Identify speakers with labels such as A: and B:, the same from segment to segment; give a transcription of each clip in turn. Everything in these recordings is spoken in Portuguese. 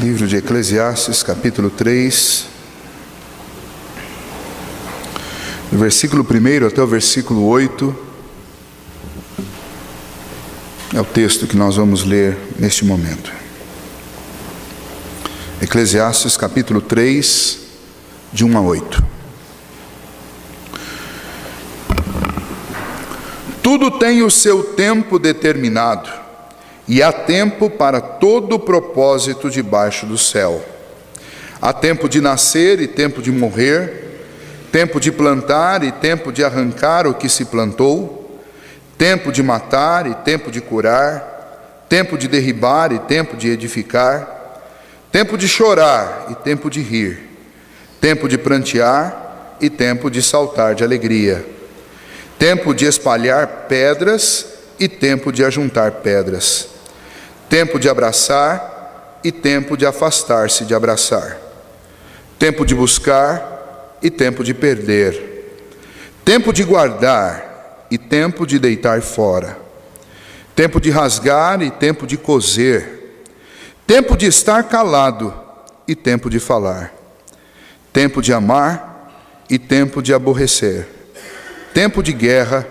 A: Livro de Eclesiastes, capítulo 3, do versículo 1 até o versículo 8, é o texto que nós vamos ler neste momento. Eclesiastes, capítulo 3, de 1 a 8. Tudo tem o seu tempo determinado, e há tempo para todo o propósito debaixo do céu. Há tempo de nascer e tempo de morrer, tempo de plantar e tempo de arrancar o que se plantou, tempo de matar e tempo de curar, tempo de derribar e tempo de edificar, tempo de chorar e tempo de rir, tempo de prantear e tempo de saltar de alegria, tempo de espalhar pedras e tempo de ajuntar pedras, tempo de abraçar e tempo de afastar-se de abraçar, tempo de buscar e tempo de perder, tempo de guardar e tempo de deitar fora, tempo de rasgar e tempo de coser, tempo de estar calado e tempo de falar, tempo de amar e tempo de aborrecer, tempo de guerra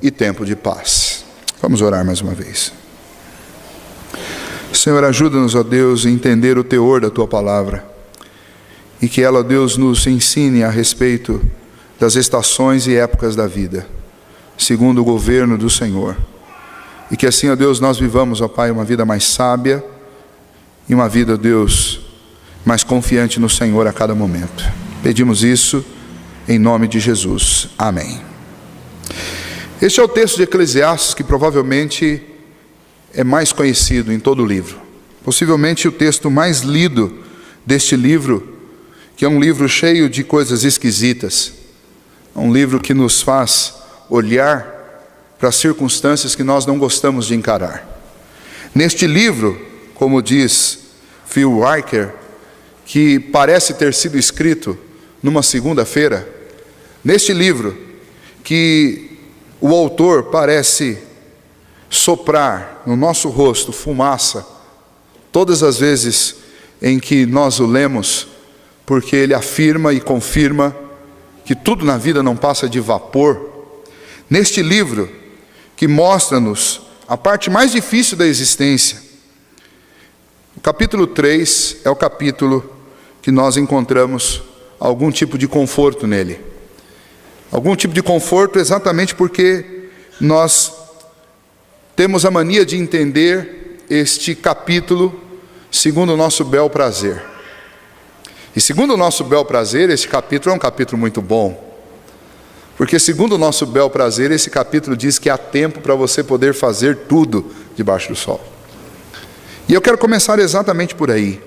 A: e tempo de paz. Vamos orar mais uma vez. Senhor, ajuda-nos, ó Deus, a entender o teor da Tua palavra, e que ela, ó Deus, nos ensine a respeito das estações e épocas da vida, segundo o governo do Senhor, e que assim, ó Deus, nós vivamos, ó Pai, uma vida mais sábia, e uma vida, ó Deus, mais confiante no Senhor a cada momento. Pedimos isso em nome de Jesus. Amém. Este é o texto de Eclesiastes que provavelmente é mais conhecido em todo o livro. Possivelmente o texto mais lido deste livro, que é um livro cheio de coisas esquisitas. É um livro que nos faz olhar para as circunstâncias que nós não gostamos de encarar. Neste livro, como diz Phil Weicker, que parece ter sido escrito numa segunda-feira, neste livro, que o autor parece soprar no nosso rosto fumaça todas as vezes em que nós o lemos, porque ele afirma e confirma que tudo na vida não passa de vapor. Neste livro, que mostra-nos a parte mais difícil da existência, o capítulo 3 é o capítulo que nós encontramos algum tipo de conforto nele. Algum tipo de conforto exatamente porque nós temos a mania de entender este capítulo segundo o nosso bel prazer. E segundo o nosso bel prazer, este capítulo é um capítulo muito bom. Porque segundo o nosso bel prazer, esse capítulo diz que há tempo para você poder fazer tudo debaixo do sol. E eu quero começar exatamente por aí.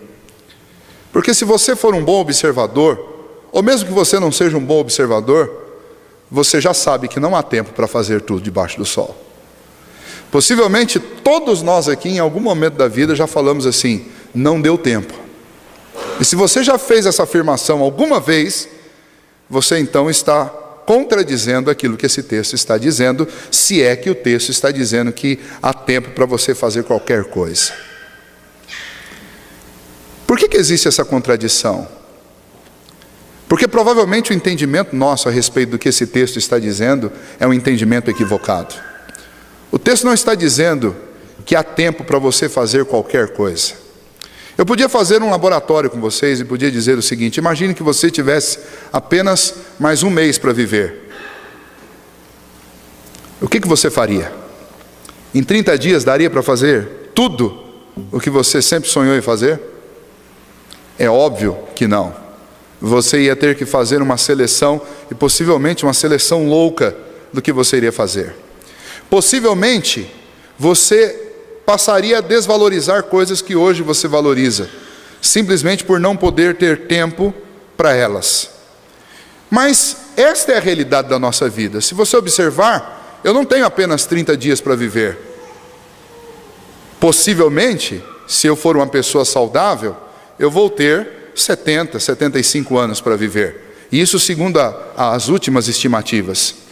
A: Porque se você for um bom observador, ou mesmo que você não seja um bom observador, você já sabe que não há tempo para fazer tudo debaixo do sol. Possivelmente todos nós aqui em algum momento da vida já falamos assim, não deu tempo. E se você já fez essa afirmação alguma vez, você então está contradizendo aquilo que esse texto está dizendo, se é que o texto está dizendo que há tempo para você fazer qualquer coisa. Por que existe essa contradição? Porque provavelmente o entendimento nosso a respeito do que esse texto está dizendo é um entendimento equivocado. O texto não está dizendo que há tempo para você fazer qualquer coisa. Eu podia fazer um laboratório com vocês e podia dizer o seguinte: imagine que você tivesse apenas mais um mês para viver. O que você faria? Em 30 dias daria para fazer tudo o que você sempre sonhou em fazer? É óbvio que não. Você ia ter que fazer uma seleção, e possivelmente uma seleção louca do que você iria fazer. Possivelmente, você passaria a desvalorizar coisas que hoje você valoriza, simplesmente por não poder ter tempo para elas. Mas esta é a realidade da nossa vida. Se você observar, eu não tenho apenas 30 dias para viver. Possivelmente, se eu for uma pessoa saudável, eu vou ter 70, 75 anos para viver. E isso segundo as últimas estimativas.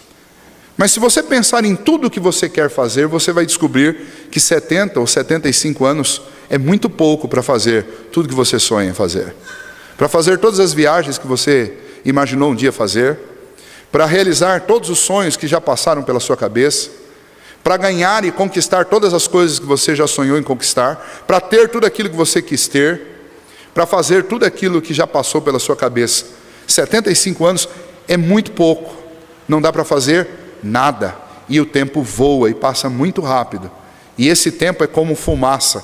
A: Mas se você pensar em tudo o que você quer fazer, você vai descobrir que 70 ou 75 anos é muito pouco para fazer tudo que você sonha em fazer. Para fazer todas as viagens que você imaginou um dia fazer, para realizar todos os sonhos que já passaram pela sua cabeça, para ganhar e conquistar todas as coisas que você já sonhou em conquistar, para ter tudo aquilo que você quis ter, para fazer tudo aquilo que já passou pela sua cabeça. 75 anos é muito pouco, não dá para fazer nada, e o tempo voa e passa muito rápido, e esse tempo é como fumaça,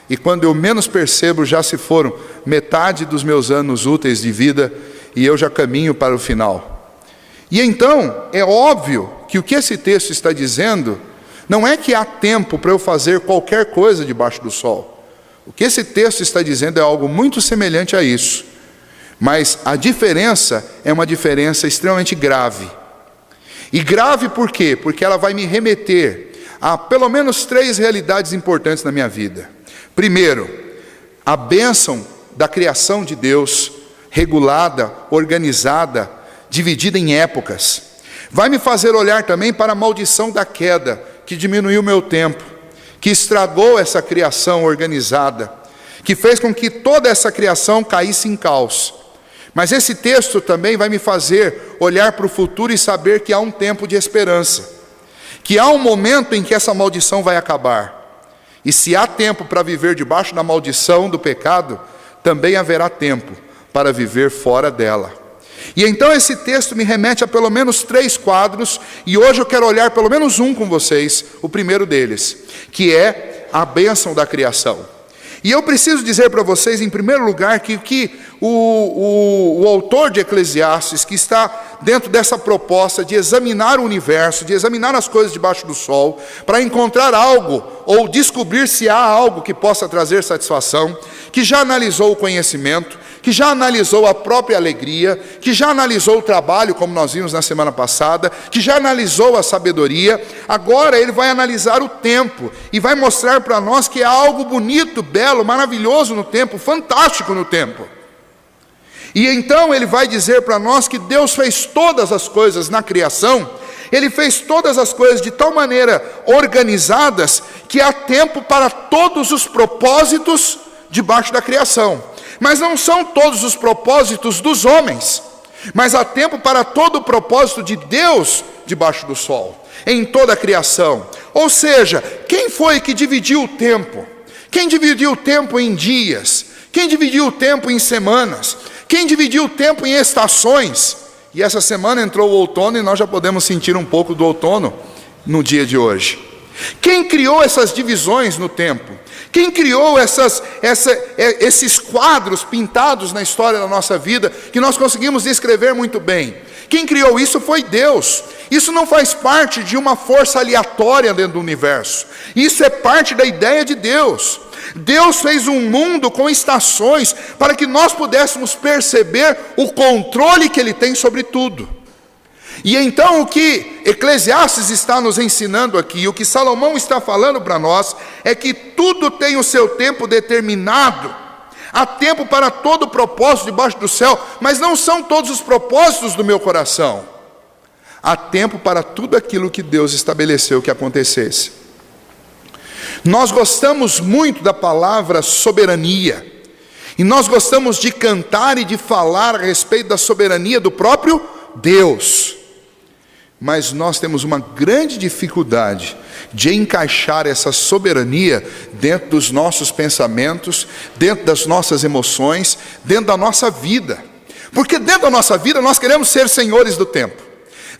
A: e quando eu menos percebo, já se foram metade dos meus anos úteis de vida, e eu já caminho para o final. E então, é óbvio que o que esse texto está dizendo, não é que há tempo para eu fazer qualquer coisa debaixo do sol. O que esse texto está dizendo é algo muito semelhante a isso. Mas a diferença é uma diferença extremamente grave. E grave por quê? Porque ela vai me remeter a pelo menos 3 realidades importantes na minha vida. Primeiro, a bênção da criação de Deus, regulada, organizada, dividida em épocas. Vai me fazer olhar também para a maldição da queda, que diminuiu o meu tempo, que estragou essa criação organizada, que fez com que toda essa criação caísse em caos. Mas esse texto também vai me fazer olhar para o futuro e saber que há um tempo de esperança, que há um momento em que essa maldição vai acabar. E se há tempo para viver debaixo da maldição do pecado, também haverá tempo para viver fora dela. E então esse texto me remete a pelo menos 3 quadros, e hoje eu quero olhar pelo menos um com vocês, o primeiro deles, que é a bênção da criação. E eu preciso dizer para vocês, em primeiro lugar, que o autor de Eclesiastes, que está dentro dessa proposta de examinar o universo, de examinar as coisas debaixo do sol, para encontrar algo, ou descobrir se há algo que possa trazer satisfação, que já analisou o conhecimento, que já analisou a própria alegria, que já analisou o trabalho, como nós vimos na semana passada, que já analisou a sabedoria, agora ele vai analisar o tempo, e vai mostrar para nós que há algo bonito, belo, maravilhoso no tempo, fantástico no tempo. E então ele vai dizer para nós que Deus fez todas as coisas na criação, Ele fez todas as coisas de tal maneira organizadas, que há tempo para todos os propósitos debaixo da criação. Mas não são todos os propósitos dos homens, mas há tempo para todo o propósito de Deus debaixo do sol, em toda a criação. Ou seja, quem foi que dividiu o tempo? Quem dividiu o tempo em dias? Quem dividiu o tempo em semanas? Quem dividiu o tempo em estações? E essa semana entrou o outono e nós já podemos sentir um pouco do outono no dia de hoje. Quem criou essas divisões no tempo? Quem criou esses quadros pintados na história da nossa vida, que nós conseguimos descrever muito bem? Quem criou isso foi Deus. Isso não faz parte de uma força aleatória dentro do universo. Isso é parte da ideia de Deus. Deus fez um mundo com estações para que nós pudéssemos perceber o controle que Ele tem sobre tudo. E então o que Eclesiastes está nos ensinando aqui, o que Salomão está falando para nós, é que tudo tem o seu tempo determinado. Há tempo para todo propósito debaixo do céu, mas não são todos os propósitos do meu coração. Há tempo para tudo aquilo que Deus estabeleceu que acontecesse. Nós gostamos muito da palavra soberania, e nós gostamos de cantar e de falar a respeito da soberania do próprio Deus. Mas nós temos uma grande dificuldade de encaixar essa soberania dentro dos nossos pensamentos, dentro das nossas emoções, dentro da nossa vida. Porque dentro da nossa vida nós queremos ser senhores do tempo.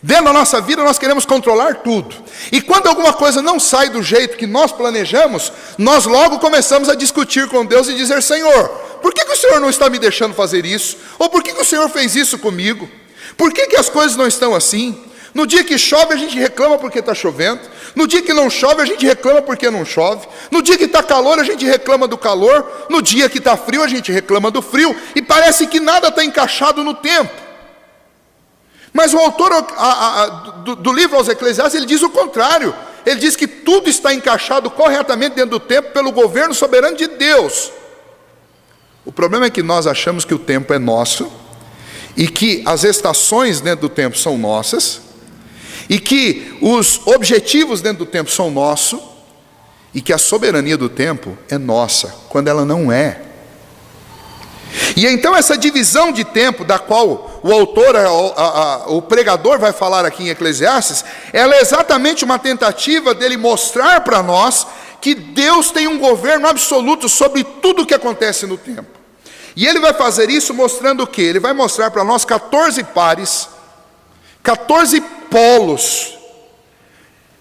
A: Dentro da nossa vida nós queremos controlar tudo. E quando alguma coisa não sai do jeito que nós planejamos, nós logo começamos a discutir com Deus e dizer: Senhor, por que o Senhor não está me deixando fazer isso? Ou por que o Senhor fez isso comigo? Por que as coisas não estão assim? No dia que chove a gente reclama porque está chovendo. No dia que não chove a gente reclama porque não chove. No dia que está calor a gente reclama do calor. No dia que está frio a gente reclama do frio. E parece que nada está encaixado no tempo. Mas o autor do livro aos Eclesiastes, ele diz o contrário. Ele diz que tudo está encaixado corretamente dentro do tempo pelo governo soberano de Deus. O problema é que nós achamos que o tempo é nosso, e que as estações dentro do tempo são nossas, e que os objetivos dentro do tempo são nossos, e que a soberania do tempo é nossa, quando ela não é. E então essa divisão de tempo, da qual o autor, o pregador vai falar aqui em Eclesiastes, ela é exatamente uma tentativa dele mostrar para nós que Deus tem um governo absoluto sobre tudo o que acontece no tempo. E ele vai fazer isso mostrando o quê? Ele vai mostrar para nós 14 pares, 14 polos,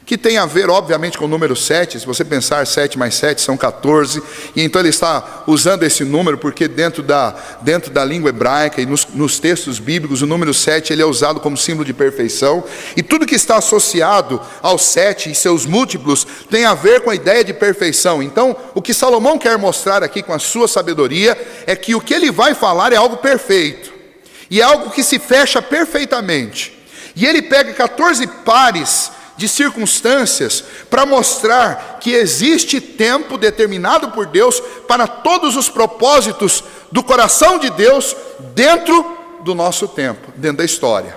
A: que tem a ver, obviamente, com o número 7. Se você pensar 7 mais 7 são 14, e então ele está usando esse número, porque dentro da língua hebraica e nos textos bíblicos, o número 7 ele é usado como símbolo de perfeição, e tudo que está associado ao 7 e seus múltiplos tem a ver com a ideia de perfeição. Então, o que Salomão quer mostrar aqui com a sua sabedoria, é que o que ele vai falar é algo perfeito, e é algo que se fecha perfeitamente, e ele pega 14 pares de circunstâncias para mostrar que existe tempo determinado por Deus para todos os propósitos do coração de Deus dentro do nosso tempo, dentro da história.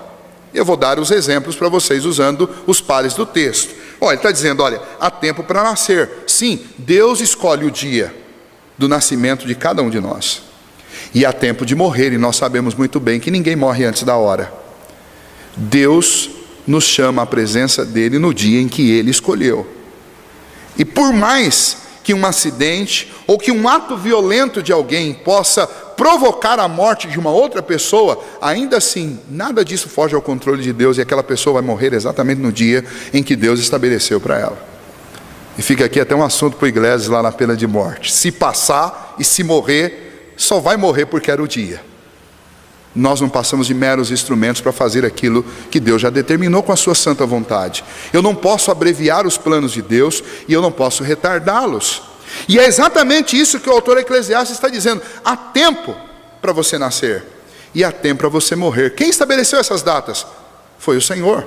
A: Eu vou dar os exemplos para vocês usando os pares do texto. Olha, ele está dizendo, olha, há tempo para nascer. Sim, Deus escolhe o dia do nascimento de cada um de nós. E há tempo de morrer, e nós sabemos muito bem que ninguém morre antes da hora. Deus nos chama à presença dele no dia em que ele escolheu. E por mais que um acidente ou que um ato violento de alguém possa provocar a morte de uma outra pessoa, ainda assim, nada disso foge ao controle de Deus, e aquela pessoa vai morrer exatamente no dia em que Deus estabeleceu para ela. E fica aqui até um assunto para o Iglesias lá na pena de morte. Se passar e se morrer, só vai morrer porque era o dia. Nós não passamos de meros instrumentos para fazer aquilo que Deus já determinou com a sua santa vontade. Eu não posso abreviar os planos de Deus e eu não posso retardá-los. E é exatamente isso que o autor Eclesiastes está dizendo. Há tempo para você nascer e há tempo para você morrer. Quem estabeleceu essas datas? Foi o Senhor.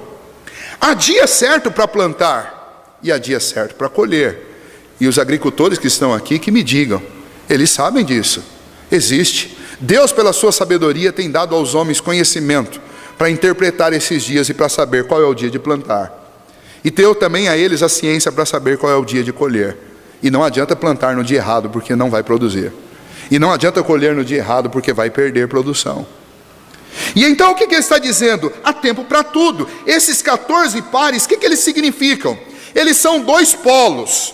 A: Há dia certo para plantar e há dia certo para colher. E os agricultores que estão aqui que me digam, eles sabem disso. Existe. Deus, pela sua sabedoria, tem dado aos homens conhecimento para interpretar esses dias e para saber qual é o dia de plantar. E deu também a eles a ciência para saber qual é o dia de colher. E não adianta plantar no dia errado, porque não vai produzir. E não adianta colher no dia errado, porque vai perder produção. E então o que ele está dizendo? Há tempo para tudo. Esses 14 pares, o que eles significam? Eles são 2 polos.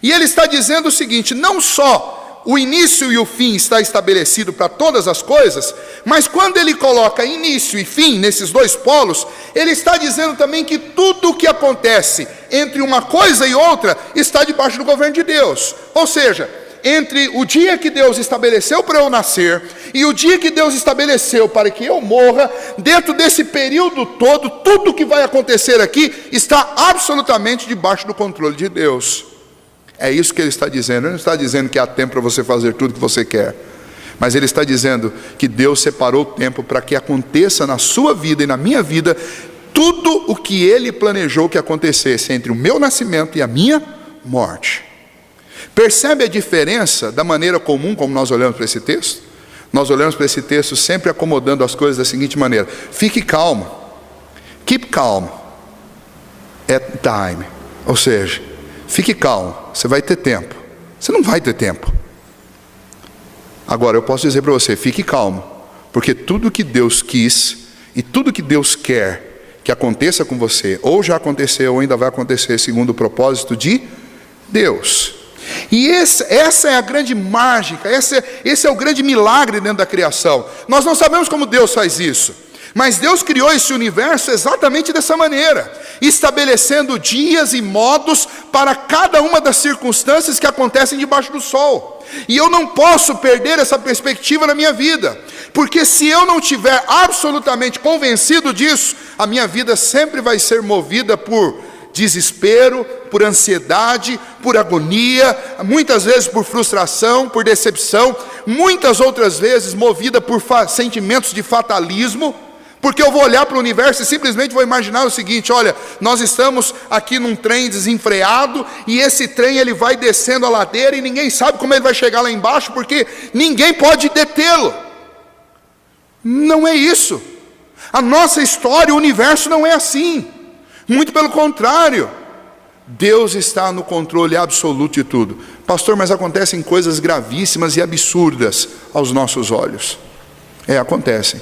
A: E ele está dizendo o seguinte, não só o início e o fim está estabelecido para todas as coisas, mas quando ele coloca início e fim nesses 2 polos, ele está dizendo também que tudo o que acontece entre uma coisa e outra está debaixo do governo de Deus. Ou seja, entre o dia que Deus estabeleceu para eu nascer e o dia que Deus estabeleceu para que eu morra, dentro desse período todo, tudo que vai acontecer aqui está absolutamente debaixo do controle de Deus. É isso que ele está dizendo. Ele não está dizendo que há tempo para você fazer tudo que você quer, mas ele está dizendo que Deus separou o tempo para que aconteça na sua vida e na minha vida tudo o que ele planejou que acontecesse entre o meu nascimento e a minha morte. Percebe a diferença da maneira comum como nós olhamos para esse texto? Nós olhamos para esse texto sempre acomodando as coisas da seguinte maneira: fique calmo, keep calm at time. Ou seja, fique calmo, você vai ter tempo. Você não vai ter tempo. Agora eu posso dizer para você, fique calmo, porque tudo que Deus quis e tudo que Deus quer que aconteça com você, ou já aconteceu ou ainda vai acontecer segundo o propósito de Deus. E essa é a grande mágica, esse é o grande milagre dentro da criação. Nós não sabemos como Deus faz isso, mas Deus criou esse universo exatamente dessa maneira, estabelecendo dias e modos para cada uma das circunstâncias que acontecem debaixo do sol. E eu não posso perder essa perspectiva na minha vida, porque se eu não estiver absolutamente convencido disso, a minha vida sempre vai ser movida por desespero, por ansiedade, por agonia, muitas vezes por frustração, por decepção, muitas outras vezes movida por sentimentos de fatalismo, porque eu vou olhar para o universo e simplesmente vou imaginar o seguinte: olha, nós estamos aqui num trem desenfreado, e esse trem ele vai descendo a ladeira e ninguém sabe como ele vai chegar lá embaixo, porque ninguém pode detê-lo. Não é isso. A nossa história, o universo não é assim. Muito pelo contrário. Deus está no controle absoluto de tudo. Pastor, mas acontecem coisas gravíssimas e absurdas aos nossos olhos. Acontecem.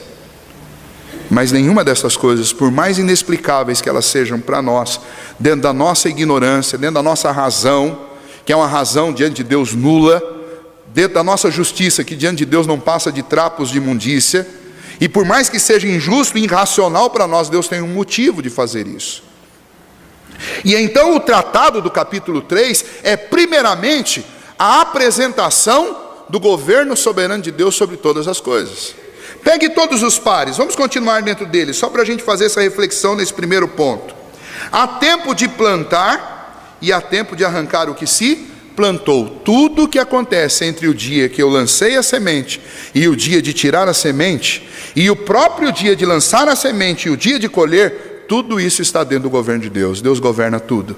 A: Mas nenhuma dessas coisas, por mais inexplicáveis que elas sejam para nós, dentro da nossa ignorância, dentro da nossa razão, que é uma razão diante de Deus nula, dentro da nossa justiça, que diante de Deus não passa de trapos de imundícia, e por mais que seja injusto e irracional para nós, Deus tem um motivo de fazer isso. E então o tratado do capítulo 3 é primeiramente a apresentação do governo soberano de Deus sobre todas as coisas. Pegue todos os pares, vamos continuar dentro deles, só para a gente fazer essa reflexão nesse primeiro ponto. Há tempo de plantar e há tempo de arrancar o que se plantou. Tudo o que acontece entre o dia que eu lancei a semente e o dia de tirar a semente, e o próprio dia de lançar a semente e o dia de colher, tudo isso está dentro do governo de Deus. Deus governa tudo.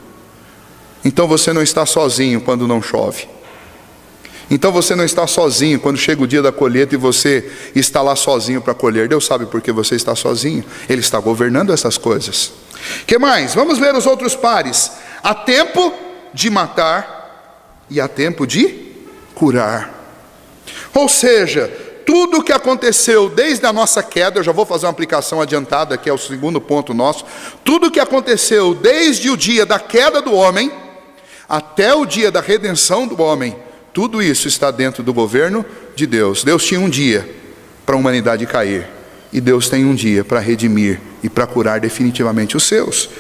A: Então você não está sozinho quando não chove. Então você não está sozinho quando chega o dia da colheita e você está lá sozinho para colher. Deus sabe por que você está sozinho. Ele está governando essas coisas. O que mais? Vamos ler os outros pares. Há tempo de matar e há tempo de curar. Ou seja, tudo o que aconteceu desde a nossa queda, eu já vou fazer uma aplicação adiantada, que é o segundo ponto nosso. Tudo o que aconteceu desde o dia da queda do homem até o dia da redenção do homem, tudo isso está dentro do governo de Deus. Deus tinha um dia para a humanidade cair, e Deus tem um dia para redimir e para curar definitivamente os seus.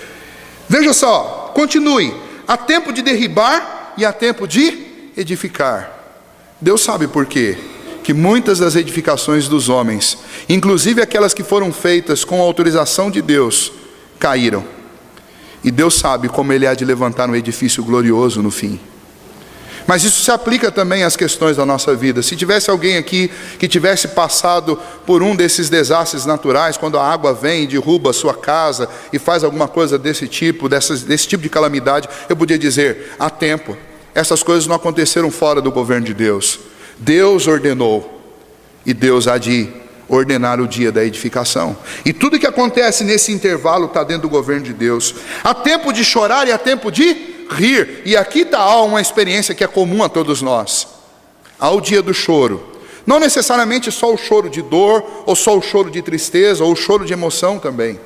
A: Veja só, continue. Há tempo de derribar e há tempo de edificar. Deus sabe por quê que muitas das edificações dos homens, inclusive aquelas que foram feitas com a autorização de Deus, caíram. E Deus sabe como Ele há de levantar um edifício glorioso no fim. Mas isso se aplica também às questões da nossa vida. Se tivesse alguém aqui que tivesse passado por um desses desastres naturais, quando a água vem e derruba a sua casa e faz alguma coisa desse tipo, desse tipo de calamidade, eu podia dizer, há tempo. Essas coisas não aconteceram fora do governo de Deus. Deus ordenou, e Deus há de ordenar o dia da edificação. E tudo que acontece nesse intervalo está dentro do governo de Deus. Há tempo de chorar e há tempo de rir. E aqui está uma experiência que é comum a todos nós. Há o dia do choro. Não necessariamente só o choro de dor, ou só o choro de tristeza, ou o choro de emoção também.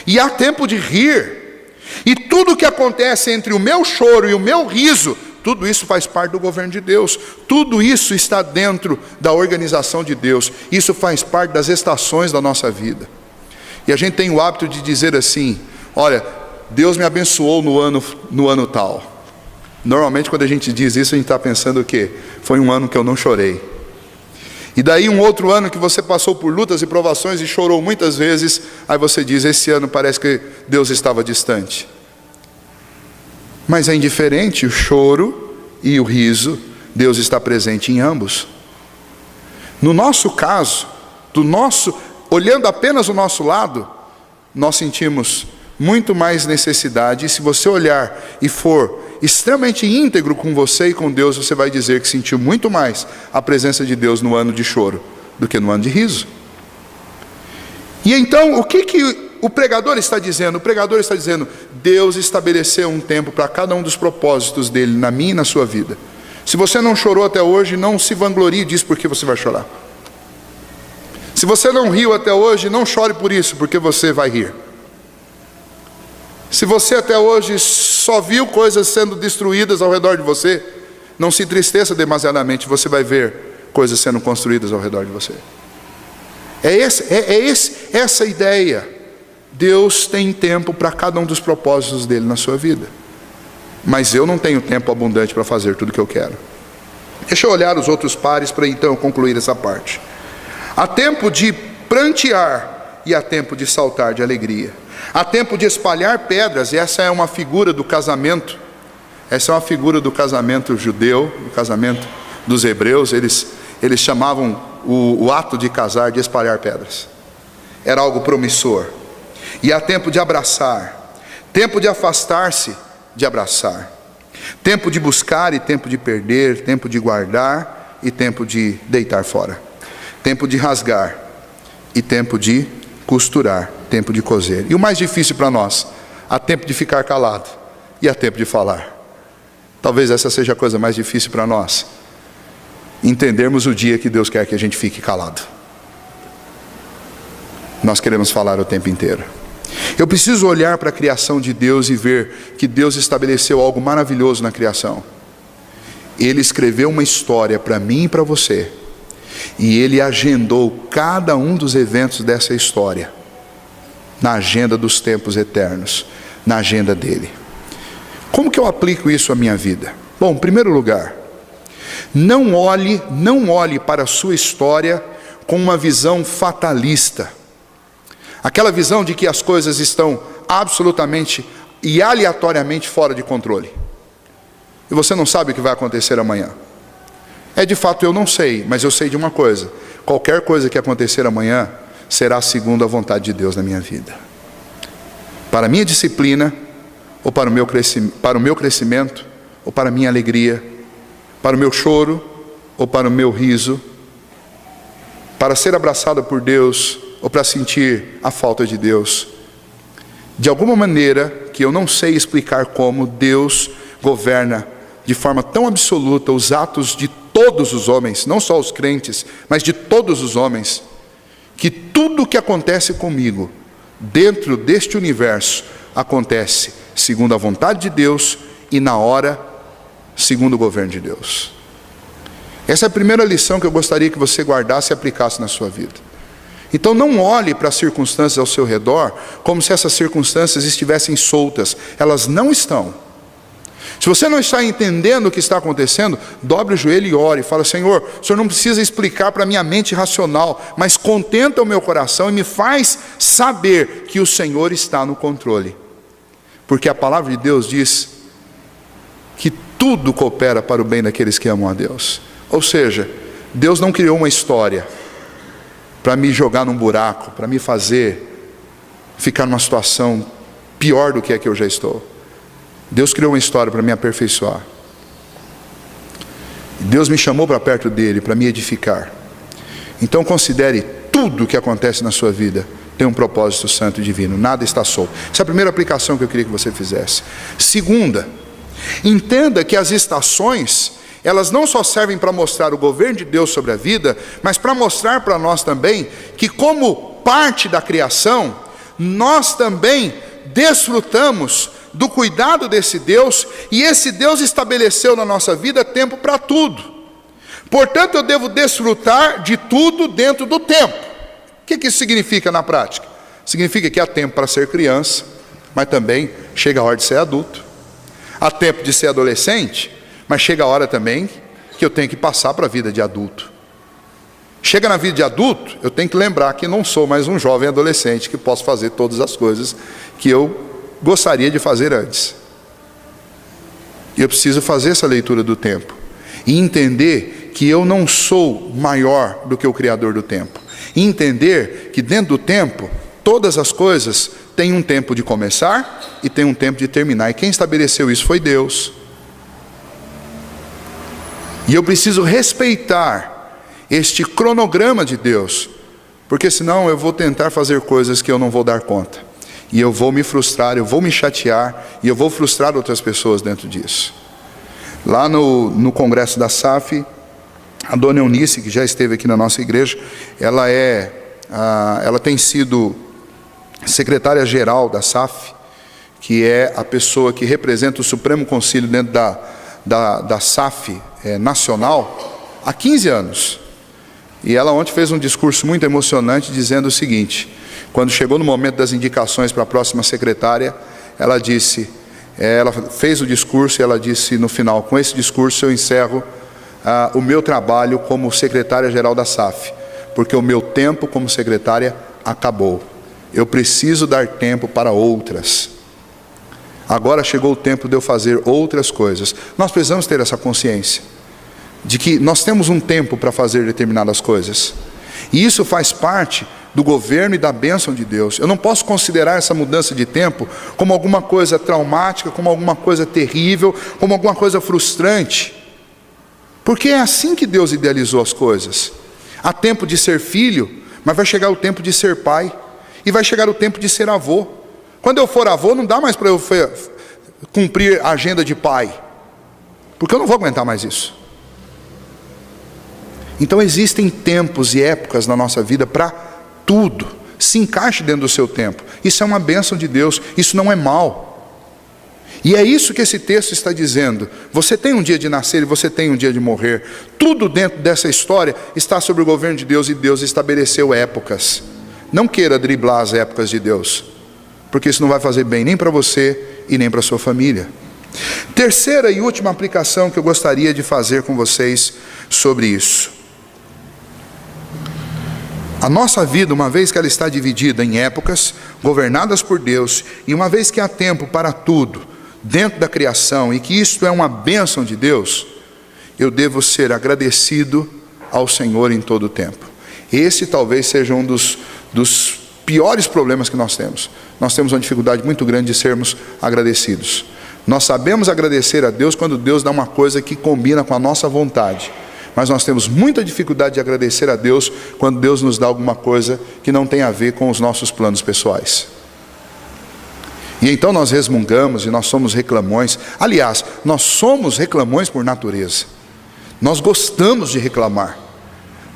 A: E há tempo de rir. E tudo que acontece entre o meu choro e o meu riso, tudo isso faz parte do governo de Deus. Tudo isso está dentro da organização de Deus. Isso faz parte das estações da nossa vida. E a gente tem o hábito de dizer assim, olha, Deus me abençoou no ano tal. Normalmente quando a gente diz isso, a gente está pensando o quê? Foi um ano que eu não chorei. E daí um outro ano que você passou por lutas e provações e chorou muitas vezes, aí você diz, esse ano parece que Deus estava distante. Mas é indiferente, o choro e o riso, Deus está presente em ambos. No nosso caso, olhando apenas o nosso lado, nós sentimos muito mais necessidade. E se você olhar e for extremamente íntegro com você e com Deus, você vai dizer que sentiu muito mais a presença de Deus no ano de choro do que no ano de riso. E então, o que o pregador está dizendo? O pregador está dizendo, Deus estabeleceu um tempo para cada um dos propósitos dele, na minha e na sua vida. Se você não chorou até hoje, não se vanglorie disso porque você vai chorar. Se você não riu até hoje, não chore por isso, porque você vai rir. Se você até hoje só viu coisas sendo destruídas ao redor de você, não se entristeça demasiadamente, você vai ver coisas sendo construídas ao redor de você. Essa ideia. Deus tem tempo para cada um dos propósitos dele na sua vida. Mas eu não tenho tempo abundante para fazer tudo o que eu quero. Deixa eu olhar os outros pares para então concluir essa parte. Há tempo de prantear e há tempo de saltar de alegria. Há tempo de espalhar pedras, e essa é uma figura do casamento. Essa é uma figura do casamento judeu, do casamento dos hebreus. Eles chamavam o ato de casar de espalhar pedras. Era algo promissor. E há tempo de abraçar, tempo de afastar-se, de abraçar, tempo de buscar e tempo de perder, tempo de guardar e tempo de deitar fora, tempo de rasgar e tempo de costurar, tempo de coser. E o mais difícil para nós, há tempo de ficar calado e há tempo de falar. Talvez essa seja a coisa mais difícil para nós, entendermos o dia que Deus quer que a gente fique calado. Nós queremos falar o tempo inteiro. Eu preciso olhar para a criação de Deus e ver que Deus estabeleceu algo maravilhoso na criação. Ele escreveu uma história para mim e para você, e Ele agendou cada um dos eventos dessa história na agenda dos tempos eternos, na agenda dele. Como que eu aplico isso à minha vida? Bom, em primeiro lugar, não olhe para a sua história com uma visão fatalista. Aquela visão de que as coisas estão absolutamente e aleatoriamente fora de controle. E você não sabe o que vai acontecer amanhã. De fato eu não sei, mas eu sei de uma coisa: qualquer coisa que acontecer amanhã será segundo a vontade de Deus na minha vida. Para a minha disciplina, ou para o meu crescimento, ou para a minha alegria, para o meu choro, ou para o meu riso, para ser abraçado por Deus, ou para sentir a falta de Deus. De alguma maneira, que eu não sei explicar como, Deus governa de forma tão absoluta os atos de todos os homens, não só os crentes, mas de todos os homens, que tudo o que acontece comigo, dentro deste universo, acontece segundo a vontade de Deus e na hora, segundo o governo de Deus. Essa é a primeira lição que eu gostaria que você guardasse e aplicasse na sua vida. Então não olhe para as circunstâncias ao seu redor como se essas circunstâncias estivessem soltas. Elas não estão. Se você não está entendendo o que está acontecendo, dobre o joelho e ore. Fala: Senhor, o Senhor não precisa explicar para a minha mente racional, mas contenta o meu coração e me faz saber que o Senhor está no controle. Porque a palavra de Deus diz que tudo coopera para o bem daqueles que amam a Deus. Ou seja, Deus não criou uma história para me jogar num buraco, para me fazer ficar numa situação pior do que a que eu já estou. Deus criou uma história para me aperfeiçoar. Deus me chamou para perto dele, para me edificar. Então considere tudo o que acontece na sua vida tem um propósito santo e divino, nada está solto. Essa é a primeira aplicação que eu queria que você fizesse. Segunda, entenda que as estações, elas não só servem para mostrar o governo de Deus sobre a vida, mas para mostrar para nós também que, como parte da criação, nós também desfrutamos do cuidado desse Deus, e esse Deus estabeleceu na nossa vida tempo para tudo. Portanto, eu devo desfrutar de tudo dentro do tempo. O que isso significa na prática? Significa que há tempo para ser criança, mas também chega a hora de ser adulto. Há tempo de ser adolescente, mas chega a hora também que eu tenho que passar para a vida de adulto. Chega na vida de adulto, eu tenho que lembrar que não sou mais um jovem adolescente que posso fazer todas as coisas que eu gostaria de fazer antes. E eu preciso fazer essa leitura do tempo e entender que eu não sou maior do que o Criador do tempo. E entender que dentro do tempo, todas as coisas têm um tempo de começar e tem um tempo de terminar. E quem estabeleceu isso foi Deus. E eu preciso respeitar este cronograma de Deus, porque senão eu vou tentar fazer coisas que eu não vou dar conta. E eu vou me frustrar, eu vou me chatear, e eu vou frustrar outras pessoas dentro disso. Lá no congresso da SAF, a dona Eunice, que já esteve aqui na nossa igreja, ela tem sido secretária-geral da SAF, que é a pessoa que representa o Supremo Concílio dentro da SAF nacional, há 15 anos. E ela ontem fez um discurso muito emocionante, dizendo o seguinte: quando chegou no momento das indicações para a próxima secretária, ela fez o discurso e ela disse no final: com esse discurso eu encerro o meu trabalho como secretária-geral da SAF, porque o meu tempo como secretária acabou. Eu preciso dar tempo para outras. Agora chegou o tempo de eu fazer outras coisas. Nós precisamos ter essa consciência de que nós temos um tempo para fazer determinadas coisas. E isso faz parte do governo e da bênção de Deus. Eu não posso considerar essa mudança de tempo como alguma coisa traumática, como alguma coisa terrível, como alguma coisa frustrante. Porque é assim que Deus idealizou as coisas. Há tempo de ser filho, mas vai chegar o tempo de ser pai. E vai chegar o tempo de ser avô. Quando eu for avô, não dá mais para eu cumprir a agenda de pai, porque eu não vou aguentar mais isso. Então existem tempos e épocas na nossa vida para tudo. Se encaixe dentro do seu tempo. Isso é uma bênção de Deus, isso não é mal. E é isso que esse texto está dizendo. Você tem um dia de nascer e você tem um dia de morrer. Tudo dentro dessa história está sob o governo de Deus, e Deus estabeleceu épocas. Não queira driblar as épocas de Deus, porque isso não vai fazer bem nem para você e nem para a sua família. Terceira e última aplicação que eu gostaria de fazer com vocês sobre isso. A nossa vida, uma vez que ela está dividida em épocas, governadas por Deus, e uma vez que há tempo para tudo, dentro da criação, e que isto é uma bênção de Deus, eu devo ser agradecido ao Senhor em todo o tempo. Esse talvez seja um dos piores problemas que nós temos. Nós temos uma dificuldade muito grande de sermos agradecidos. Nós sabemos agradecer a Deus quando Deus dá uma coisa que combina com a nossa vontade, mas nós temos muita dificuldade de agradecer a Deus quando Deus nos dá alguma coisa que não tem a ver com os nossos planos pessoais. E então nós resmungamos e nós somos reclamões. Aliás, nós somos reclamões por natureza. Nós gostamos de reclamar.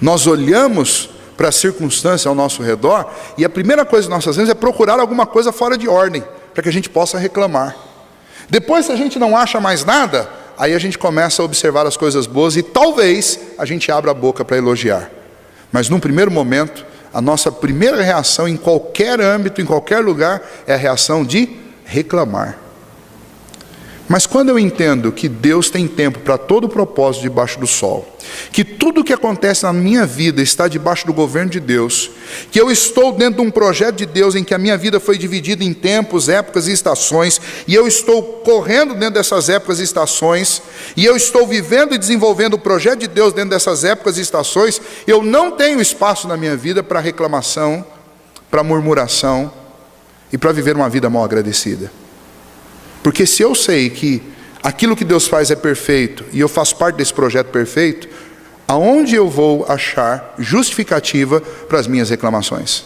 A: Nós olhamos para a circunstância ao nosso redor e a primeira coisa que nós fazemos é procurar alguma coisa fora de ordem, para que a gente possa reclamar. Depois, se a gente não acha mais nada, aí a gente começa a observar as coisas boas e talvez a gente abra a boca para elogiar. Mas num primeiro momento, a nossa primeira reação em qualquer âmbito, em qualquer lugar, é a reação de reclamar. Mas quando eu entendo que Deus tem tempo para todo o propósito debaixo do sol, que tudo o que acontece na minha vida está debaixo do governo de Deus, que eu estou dentro de um projeto de Deus em que a minha vida foi dividida em tempos, épocas e estações, e eu estou correndo dentro dessas épocas e estações, e eu estou vivendo e desenvolvendo o projeto de Deus dentro dessas épocas e estações, eu não tenho espaço na minha vida para reclamação, para murmuração e para viver uma vida mal agradecida. Porque se eu sei que aquilo que Deus faz é perfeito e eu faço parte desse projeto perfeito, aonde eu vou achar justificativa para as minhas reclamações?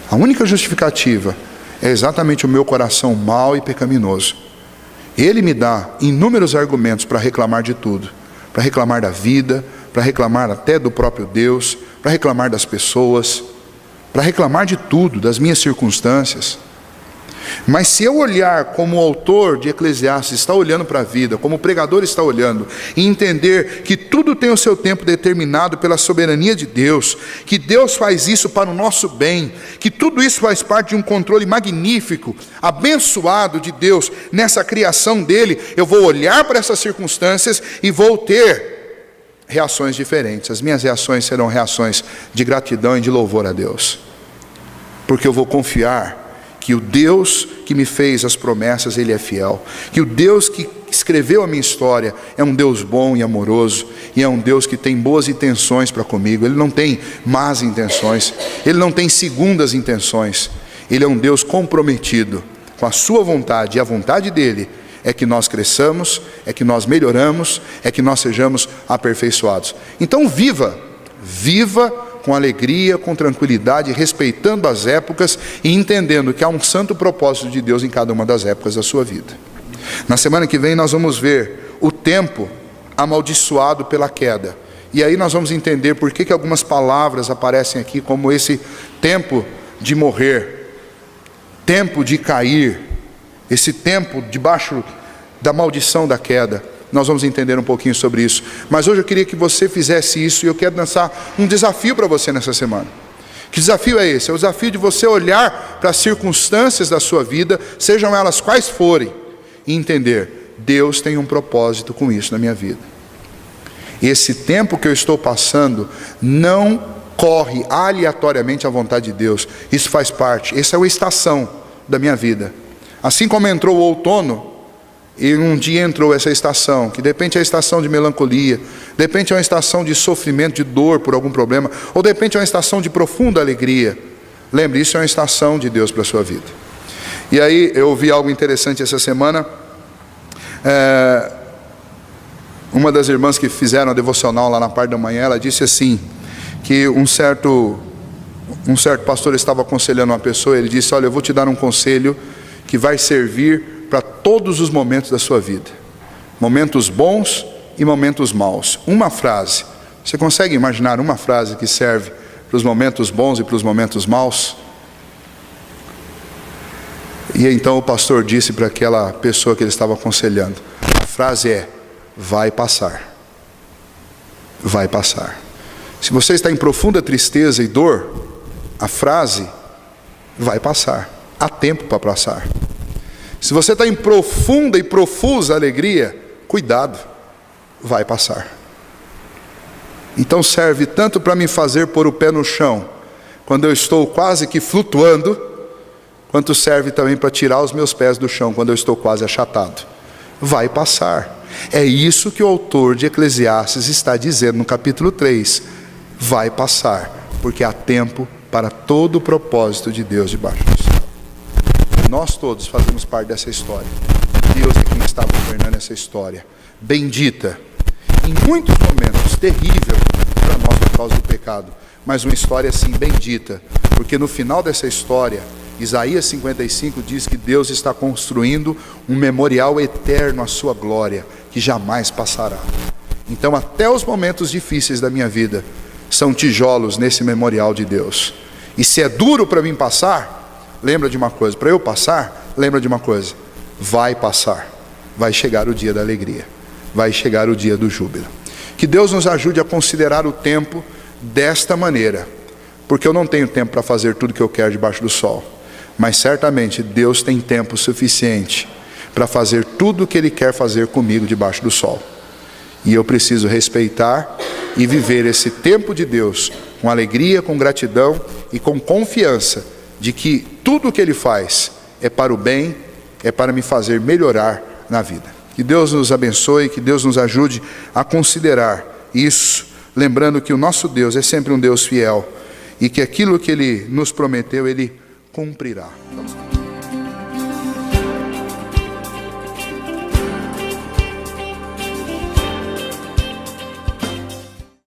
A: A única justificativa é exatamente o meu coração mau e pecaminoso. Ele me dá inúmeros argumentos para reclamar de tudo, para reclamar da vida, para reclamar até do próprio Deus, para reclamar das pessoas, para reclamar de tudo, das minhas circunstâncias. Mas se eu olhar como o autor de Eclesiastes está olhando para a vida, como o pregador está olhando, e entender que tudo tem o seu tempo determinado pela soberania de Deus, que Deus faz isso para o nosso bem, que tudo isso faz parte de um controle magnífico, abençoado de Deus nessa criação dele, eu vou olhar para essas circunstâncias e vou ter reações diferentes. As minhas reações serão reações de gratidão e de louvor a Deus, porque eu vou confiar que o Deus que me fez as promessas, Ele é fiel. Que o Deus que escreveu a minha história é um Deus bom e amoroso. E é um Deus que tem boas intenções para comigo. Ele não tem más intenções. Ele não tem segundas intenções. Ele é um Deus comprometido com a sua vontade. E a vontade dEle é que nós cresçamos, é que nós melhoramos, é que nós sejamos aperfeiçoados. Então viva com alegria, com tranquilidade, respeitando as épocas e entendendo que há um santo propósito de Deus em cada uma das épocas da sua vida. Na semana que vem nós vamos ver o tempo amaldiçoado pela queda. E aí nós vamos entender por que algumas palavras aparecem aqui como esse tempo de morrer, tempo de cair, esse tempo debaixo da maldição da queda. Nós vamos entender um pouquinho sobre isso. Mas hoje eu queria que você fizesse isso e eu quero lançar um desafio para você nessa semana. Que desafio é esse? É o desafio de você olhar para as circunstâncias da sua vida, sejam elas quais forem, e entender, Deus tem um propósito com isso na minha vida. Esse tempo que eu estou passando não corre aleatoriamente à vontade de Deus. Isso faz parte, essa é a estação da minha vida. Assim como entrou o outono, e um dia entrou essa estação, que de repente é a estação de melancolia, de repente é uma estação de sofrimento, de dor por algum problema, ou de repente é uma estação de profunda alegria. Lembre, isso é uma estação de Deus para a sua vida. E aí eu ouvi algo interessante essa semana. Uma das irmãs que fizeram a devocional lá na parte da manhã, ela disse assim, que um certo pastor estava aconselhando uma pessoa, ele disse, olha, eu vou te dar um conselho que vai servir para todos os momentos da sua vida. Momentos bons e momentos maus. Uma frase. Você consegue imaginar uma frase que serve para os momentos bons e para os momentos maus? E então o pastor disse para aquela pessoa que ele estava aconselhando, a frase é: vai passar. Vai passar. Se você está em profunda tristeza e dor, a frase: vai passar. Há tempo para passar. Se você está em profunda e profusa alegria, cuidado, vai passar. Então serve tanto para me fazer pôr o pé no chão, quando eu estou quase que flutuando, quanto serve também para tirar os meus pés do chão, quando eu estou quase achatado. Vai passar. É isso que o autor de Eclesiastes está dizendo no capítulo 3. Vai passar, porque há tempo para todo o propósito de Deus debaixo do céu. Nós todos fazemos parte dessa história. Deus é quem está governando essa história. Bendita, em muitos momentos, terrível para nós por causa do pecado, mas uma história assim bendita, porque no final dessa história, Isaías 55 diz que Deus está construindo um memorial eterno à sua glória, que jamais passará. Então até os momentos difíceis da minha vida são tijolos nesse memorial de Deus. E se é duro para mim passar, lembra de uma coisa, para eu passar, lembra de uma coisa: vai passar, vai chegar o dia da alegria, vai chegar o dia do júbilo. Que Deus nos ajude a considerar o tempo desta maneira, porque eu não tenho tempo para fazer tudo que eu quero debaixo do sol, mas certamente Deus tem tempo suficiente para fazer tudo o que Ele quer fazer comigo debaixo do sol. E eu preciso respeitar e viver esse tempo de Deus com alegria, com gratidão e com confiança de que tudo o que Ele faz é para o bem, é para me fazer melhorar na vida. Que Deus nos abençoe, que Deus nos ajude a considerar isso, lembrando que o nosso Deus é sempre um Deus fiel e que aquilo que Ele nos prometeu, Ele cumprirá.